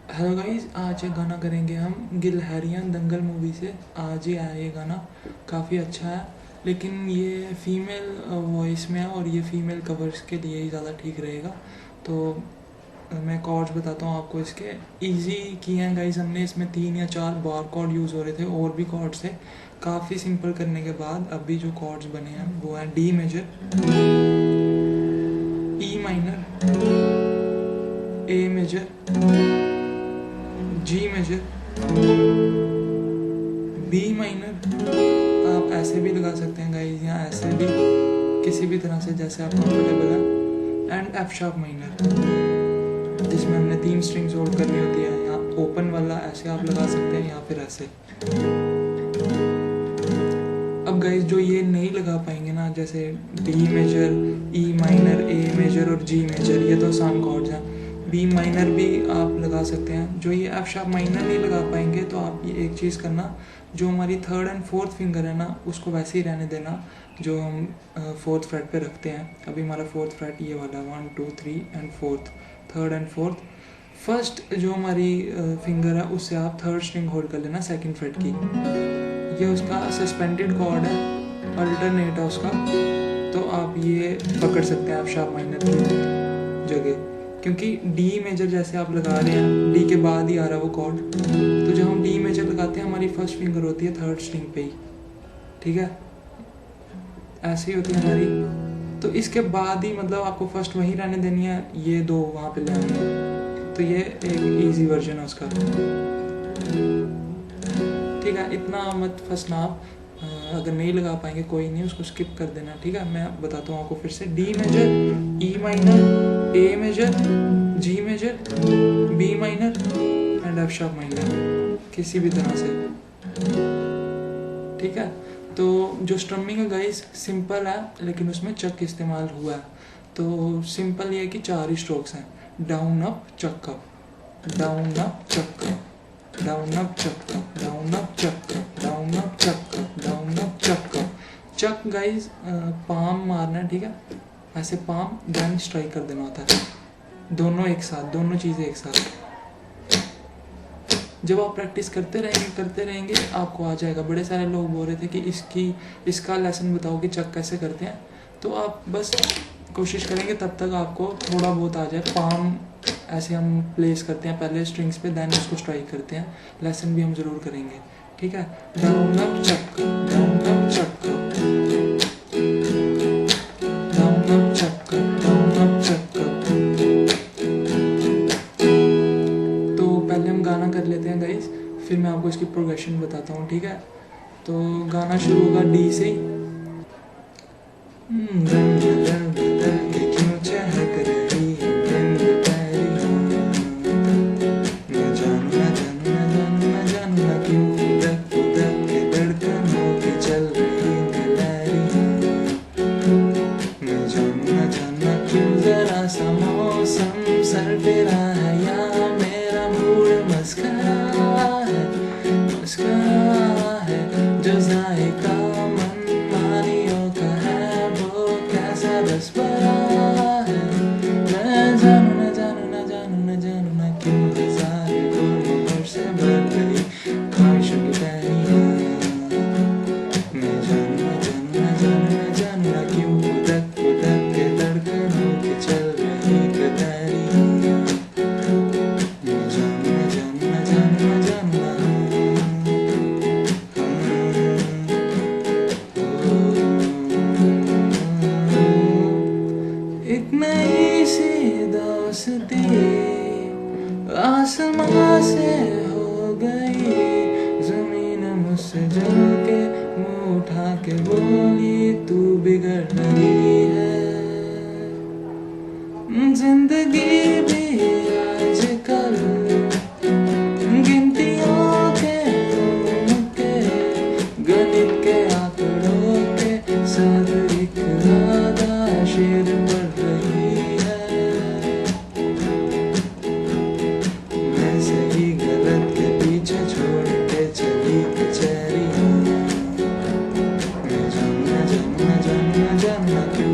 Hello guys, आज एक गाना करेंगे हम गिलहरियाँ दंगल मूवी से। आज ही आया ये गाना, काफ़ी अच्छा है। लेकिन ये फीमेल वॉइस में है और ये फीमेल कवर्स के लिए ही ज़्यादा ठीक रहेगा। तो मैं कॉर्ड्स बताता हूँ आपको इसके। इजी किए हैं गाइस हमने, इसमें 3 या 4 बार कॉर्ड यूज़ हो रहे थे और भी कॉर्ड्स थे। काफ़ी सिंपल करने के बाद अभी जो कॉर्ड्स बने हैं वो हैं D major, E minor, A major, G major, B minor. आप ऐसे भी लगा सकते हैं गाइस या ऐसे भी, किसी भी तरह से जैसे आप कंफर्टेबल है। एंड एफ शार्प माइनर, जिसमें हमने 3 स्ट्रिंग्स होल्ड करनी होती है। यहाँ ओपन वाला ऐसे आप लगा सकते हैं या फिर ऐसे। अब गाइस जो ये नहीं लगा पाएंगे ना, जैसे D major, E minor, A major और जी मेजर, ये तो आसान कॉर्ड्स हैं। बी माइनर भी आप लगा सकते हैं। जो ये एफ शार्प माइनर नहीं लगा पाएंगे तो आप ये एक चीज़ करना, जो हमारी 3rd एंड 4th फिंगर है ना, उसको वैसे ही रहने देना जो हम 4th फ्रेट पे रखते हैं। अभी हमारा 4th फ्रेट ये वाला 1 2 3 and 4th, 3rd and 4th। First जो हमारी फिंगर है उससे आप 3rd स्ट्रिंग होल्ड कर लेना 2nd फ्रेट की। ये उसका सस्पेंडेड कॉर्ड है, अल्टरनेट है उसका। तो आप ये पकड़ सकते हैं एफ शार्प माइनर की जगह, क्योंकि डी मेजर जैसे आप लगा रहे हैं, डी के बाद ही आ रहा है वो कॉर्ड। तो जब हम डी मेजर लगाते हैं हमारी फर्स्ट फिंगर होती है 3rd स्ट्रिंग पे ही, ठीक है, ऐसे ही होती है हमारी। तो इसके बाद ही मतलब आपको फर्स्ट वहीं रहने देनी है, ये 2 वहाँ पे ले आनी है। तो ये एक इजी वर्जन है उसका, ठीक है। इतना मत फंसना आप। अगर नहीं लगा पाएंगे कोई नहीं, उसको स्किप कर देना, ठीक है। मैं बताता हूँ आपको फिर से। D major, E minor, A major, G major, B minor and F sharp minor, किसी भी तरह से, ठीक है। तो जो स्ट्रमिंग है गाइस सिंपल है, लेकिन उसमें चक इस्तेमाल हुआ है। तो सिंपल ये है कि 4 ही स्ट्रोक्स हैं। Down up chuck up, down up chuck up, down up chuck up, down up chuck up, down up chuck up, down up chuck up. Chuck guys palm मारना है, ठीक है, ऐसे पाम देन स्ट्राइक कर देना होता है। दोनों एक साथ, दोनों चीज़ें एक साथ। जब आप प्रैक्टिस करते रहेंगे आपको आ जाएगा। बड़े सारे लोग बोल रहे थे कि इसका लेसन बताओ कि चक कैसे करते हैं। तो आप बस कोशिश करेंगे तब तक आपको थोड़ा बहुत आ जाए। पाम ऐसे हम प्लेस करते हैं पहले स्ट्रिंग्स पे, देन उसको स्ट्राइक करते हैं। लेसन भी हम ज़रूर करेंगे, ठीक है। डाउन अप चक, डाउन अप चक, डाउन अप चक, डाउन अप चक। तो पहले हम गाना कर लेते हैं गाइस, फिर मैं आपको इसकी प्रोग्रेशन बताता हूँ, ठीक है। तो गाना शुरू होगा डी से ही। क्यों चहक रही है मैं जानू ना जानू ना जानू ना जानू ना क्यों उदक उदक के धड़कनों की चल रही गलहरी। मैं जानू ना क्यों जरा सा मौसम सर तेरा है या मेरा मूड मस्करा है जो जायका मनमानियों का है वो कैसा रस भरा है। मैं जानू ना जानू ना जानू ना जानू ना क्यों हजार गुल से भर गई ख्वाहिशों की टहनियाँ। मैं जानू ना जानू ना जानू ना जानू ना क्यों उदक उदक के धड़कनों की चल रही गलियाँ। मैं जानू ना जानू ना जानू ना जानू ना एक नई सी दोस्ती आसमां से हो गई। जमीन मुझसे जल के मुँह उठा के बोली तू बिगड़ रही है। जिंदगी भी आजकल गिनतियों के उनके गणित के आंकड़ों के साथ एक ज्यादा शेर बढ़ रही है। मैं सही गलत के पीछे छोड़ के चली कचहरी। मैं जानना जानना जानना जानना क्यों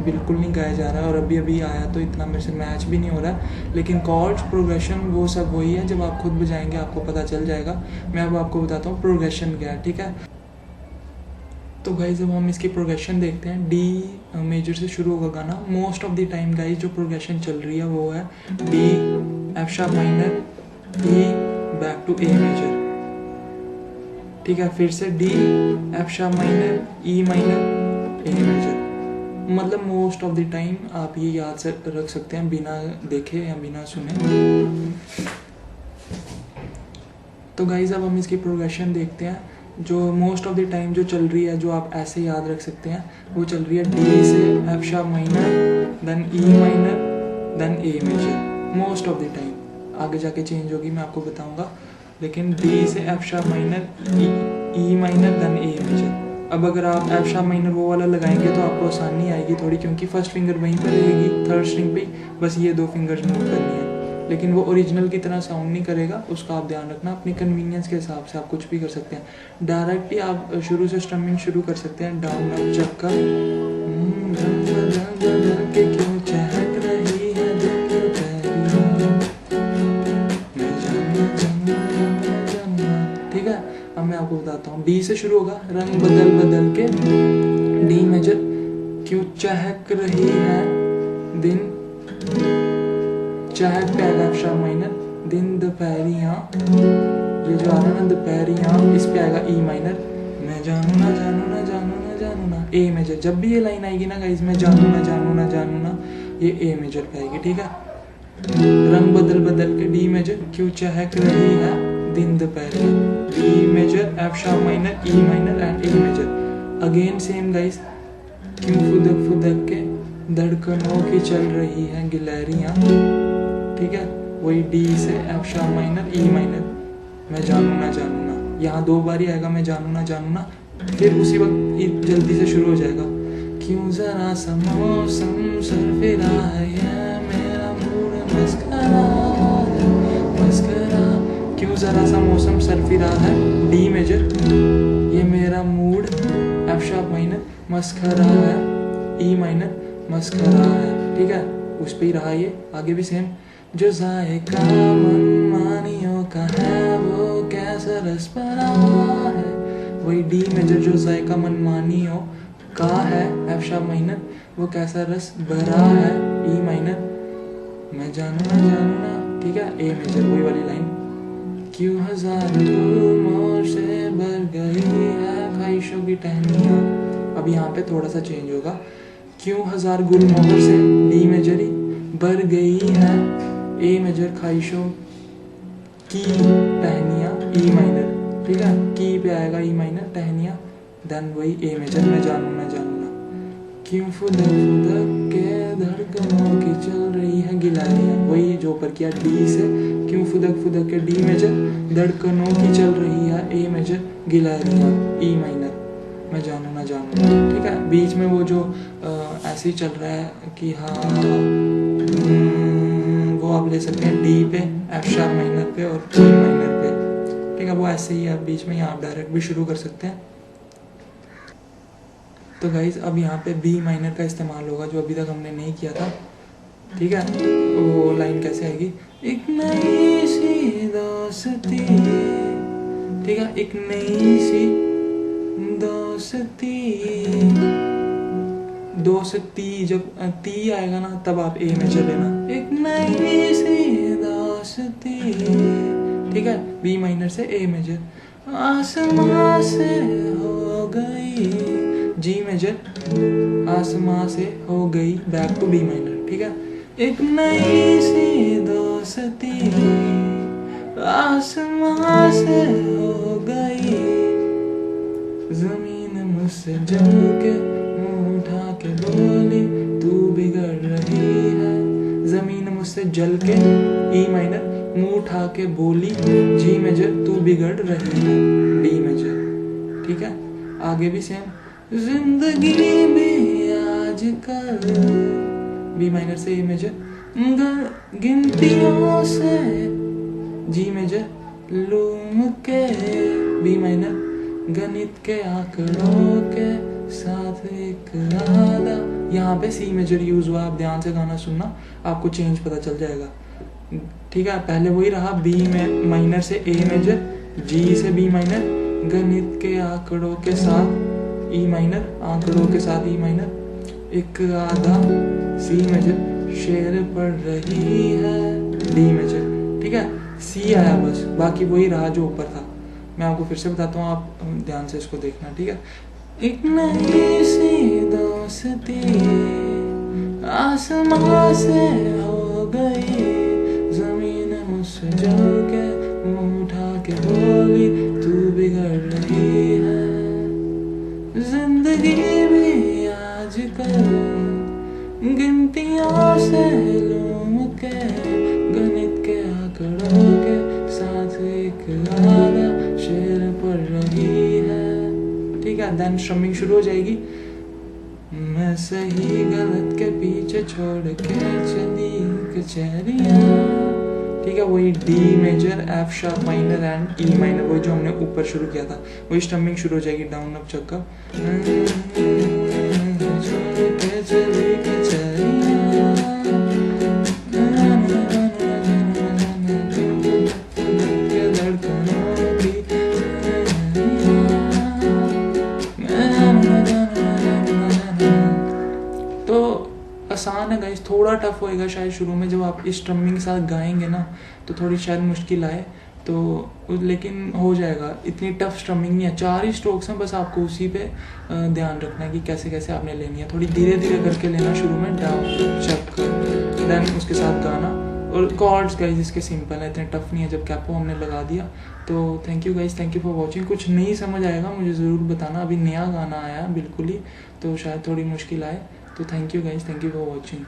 बिल्कुल नहीं गाया जा रहा है, और अभी अभी आया तो इतना मेरे से मैच भी नहीं हो रहा है। लेकिन कॉर्ड्स प्रोग्रेशन वो सब वही है, जब आप खुद बजाएंगे आपको पता चल जाएगा। मैं अब आपको बताता हूँ प्रोग्रेशन क्या है, ठीक है। तो गाइज जब हम इसकी प्रोग्रेशन देखते हैं, डी मेजर से शुरू होगा गाना। Most of the time guys जो प्रोग्रेशन चल रही है वो है D, F sharp minor, E, back to A major, ठीक है। फिर से D, F sharp minor, E minor, A major. मतलब मोस्ट ऑफ द टाइम आप ये याद से रख सकते हैं बिना देखे या बिना सुने। तो गाइज अब हम इसकी प्रोग्रेशन देखते हैं। जो मोस्ट ऑफ द टाइम जो चल रही है, जो आप ऐसे याद रख सकते हैं, वो चल रही है डी से F sharp minor, then E minor, then A major. Most of the time, आगे जाके चेंज होगी, मैं आपको बताऊंगा। लेकिन डी से F sharp minor, E minor, then A major. अब अगर आप एफ शार्प माइनर वो वाला लगाएंगे तो आपको आसानी आएगी थोड़ी, क्योंकि फर्स्ट फिंगर वहीं पर रहेगी, थर्ड स्ट्रिंग पे, बस ये 2 फिंगर्स मूव करनी है। लेकिन वो ओरिजिनल की तरह साउंड नहीं करेगा, उसका आप ध्यान रखना। अपनी कन्वीनियंस के हिसाब से आप कुछ भी कर सकते हैं। डायरेक्ट ही आप शुरू से स्ट्रमिंग शुरू कर सकते हैं, डाउन अप चक्का के क्यों चहक रही है दिल की पैरी, ठीक है। अब मैं आपको बताता हूँ, डी से शुरू होगा, रंग बदल बदल के, डी मेजर, क्यों चहक रही है दिन, चहक पे आएगा एफ शार्प माइनर, दिन दोपहरियाँ, ये जो आ रहा है ना दोपहरियाँ, इस पे आएगा ई माइनर, मैं जानू ना जानू ना जानू ना जानू ना, ए मेजर। जब भी ये लाइन आएगी ना गाइस, मैं जानू ना जानू ना जानू ना, ये ए मेजर पे आएगी, ठीक है। रंग बदल बदल के, डी मेजर, क्यों चहक रही है दिन दोपहरियाँ, D major, F sharp minor, E minor and A major. Again same guys, क्यों फुदक फुदक के धड़कनों की चल रही है गिलहरियाँ, ठीक है। वही डी से F sharp minor, E minor, मैं जानू ना जानू ना। यहाँ 2 बार ही आएगा मैं जानू ना जानू ना, फिर उसी वक्त जल्दी से शुरू हो जाएगा। क्यों जरा सा मौसम सरफिरा है, ये मेरा मूड मस्करा है, मस्करा। क्यों जरा सा मौसम सरफिरा है, डी मेजर, ये मेरा mood, F sharp minor, mascara है, ई माइनर, मस्करा है, ठीक है। उस पे ही रहा ये, आगे भी सेम। जो जायका मनमानियों का है वो कैसा रस भरा है, वही डी मेजर, जो जायका मनमानियों का है, एफ शार्प माइनर, वो कैसा रस भरा है, ई माइनर, मैं जानू ना, ठीक है। ए मेजर, वही वाली लाइन। क्यों हजार मोर से भर गई है ख्वाहिशों की टहनियाँ। अब यहाँ पे थोड़ा सा चेंज होगा। क्यों हजार गुल मोहर से, डी मेजर ही, भर गई है, ए मेजर, ख्वाहिशों की टहनियाँ, ई माइनर, ठीक है। की पे आएगा ई माइनर, टहनियाँ, देन वही ए मेजर, मैं जानू ना। क्यों फुदक फुदक के धड़कनों की चल रही है गिलहरियाँ, वही जो ऊपर किया डी से, क्यों फुदक फुदक के, डी मेजर, धड़कनों की चल रही है, ए मेजर, गिलहरियाँ, ई माइनर, मैं जानू ना, ठीक है। बीच में वो जो ऐसे ही चल रहा है कि हाँ, वो आप ले सकते हैं डी पे, एफ शार्प माइनर पे और ई माइनर पे, ठीक है। वो ऐसे ही आप बीच में यहाँ डायरेक्ट भी शुरू कर सकते हैं। तो गाइज अब यहाँ पे बी माइनर का इस्तेमाल होगा, जो अभी तक हमने नहीं किया था, ठीक है। वो लाइन कैसे आएगी, एक नई सी दोस्ती, ठीक है, एक नई सी दोस्ती, दोस्ती, जब ती आएगा ना तब आप ए मेजर लेना, एक नई सी दोस्ती, ठीक है। बी माइनर से ए मेजर, आसमां से हो गई, जी मेजर, आसमां से हो गई, बैक टू बी माइनर, ठीक है। एक नई सी दोस्ती आसमां से हो गई, जमीन मुझसे जल के मुंह उठा के बोली तू बिगड़ रही है, जमीन मुझसे जल के, ई माइनर, मुंह उठा के बोली, जी मेजर, तू बिगड़ रही है, डी मेजर, ठीक है। आगे भी सेम, जिंदगी भी आजकल, बी माइनर से ए मेजर, गिनतियों से, जी मेजर, लूम के, बी माइनर, गणित के आंकड़ों के साथ एक आधा, यहाँ पे सी मेजर यूज हुआ, आप ध्यान से गाना सुनना, आपको चेंज पता चल जाएगा। ठीक है, पहले वही रहा, बी में माइनर से ए मेजर, जी से बी माइनर, गणित के आंकड़ों के साथ ई माइनर, आंकड़ों के साथ ई माइनर, एक आधा सी मेजर, शेर पढ़ रही है डी मेजर। ठीक है, सी आया बस, बाकी वही रहा जो ऊपर था। मैं आपको फिर से बताता हूँ, आप ध्यान से इसको देखना। ठीक है, एक नई सी दोस्ती आसमां से हो गई, जमीन मुझसे जल के मुंह उठा के बोली तू बिगड़ रही है, जिंदगी भी आजकल गिनतियों से लूम के, गणित के आंकड़ों के साथ एक आधा शेर पढ़ रही है। ठीक है, देन स्ट्रमिंग शुरू हो जाएगी। मैं सही गलत के पीछे छोड़ के चली कचहरियाँ। ठीक है, वही D major, F sharp minor and E minor, वही जो हमने ऊपर शुरू किया था, वही स्ट्रमिंग शुरू हो जाएगी, डाउन अप चक्का। छोड़ के चली कचहरियाँ, आसान है गाइस, थोड़ा टफ होएगा शायद शुरू में, जब आप इस स्ट्रमिंग के साथ गाएंगे ना तो थोड़ी शायद मुश्किल आए, तो लेकिन हो जाएगा। इतनी टफ स्ट्रमिंग नहीं है, 4 ही स्ट्रोक्स हैं, बस आपको उसी पे ध्यान रखना है कि कैसे कैसे आपने लेनी है। थोड़ी धीरे धीरे करके लेना शुरू में, डाउन चक, देन उसके साथ गाना। और कॉर्ड्स गाइस इसके सिंपल है, इतने टफ नहीं है, जब कैपो हमने लगा दिया। तो thank you guys, thank you for watching. कुछ नहीं समझ आएगा मुझे ज़रूर बताना, अभी नया गाना आया बिल्कुल ही, तो शायद थोड़ी मुश्किल आए। तो thank you guys, thank you for watching.